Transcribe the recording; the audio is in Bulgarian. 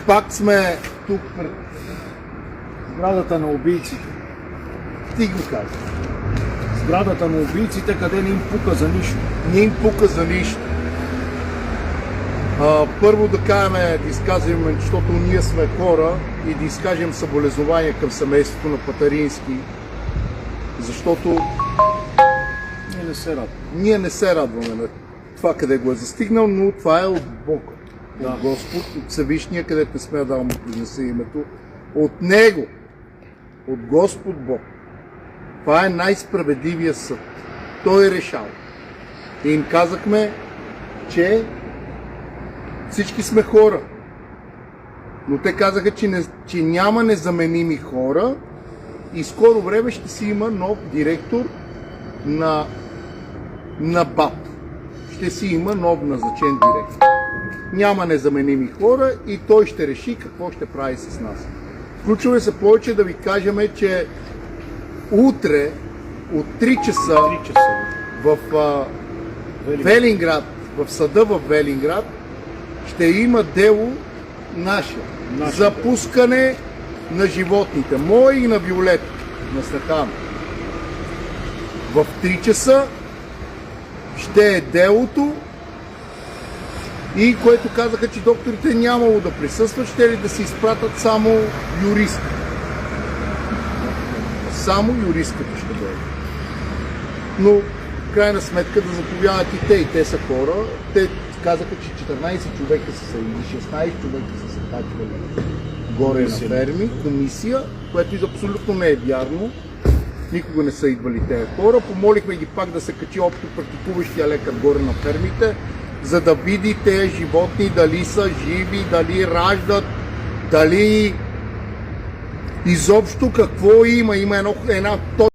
Пак сме тук пред сградата на убийците. Ти го казваш. Сградата на убийците, къде не им пука за нищо. Не им пука за нищо. Първо да кажем, да изказваме, защото ние сме хора и да изкажем съболезнования към семейството на Патарински, защото ние не се радваме на това, къде го е застигнал, но това е от Бог, от Господ, от Всевишния, където не сме да му произнеса името, от Него, от Господ Бог. Това е най-справедливия съд. Той е решал. И им казахме, че всички сме хора. Но те казаха, че няма незаменими хора и скоро време ще си има нов директор на БАП. Ще си има нов назначен директор. Няма незаменими хора и той ще реши какво ще прави с нас. Включваме се повече да ви кажем, че утре от 3 часа в Велинград, в съда в Велинград, ще има дело наше за пускане на животните. Мое и на Виолет, на Светана. В 3 часа ще е делото и което казаха, че докторите нямало да присъстват, ще ли да се изпратят само юристи. Само юристката ще дойде. Но в крайна сметка да заповядат и те са хора. Те казаха, че 14 човека са или 16 човека са се качвали горе на ферми, комисия, което абсолютно не е вярно. Никога не са идвали тези хора. Помолихме ги пак да се качи общо практикуващия лекар горе на фермите, за да види тези животни дали са живи, дали раждат, дали изобщо какво има. Има една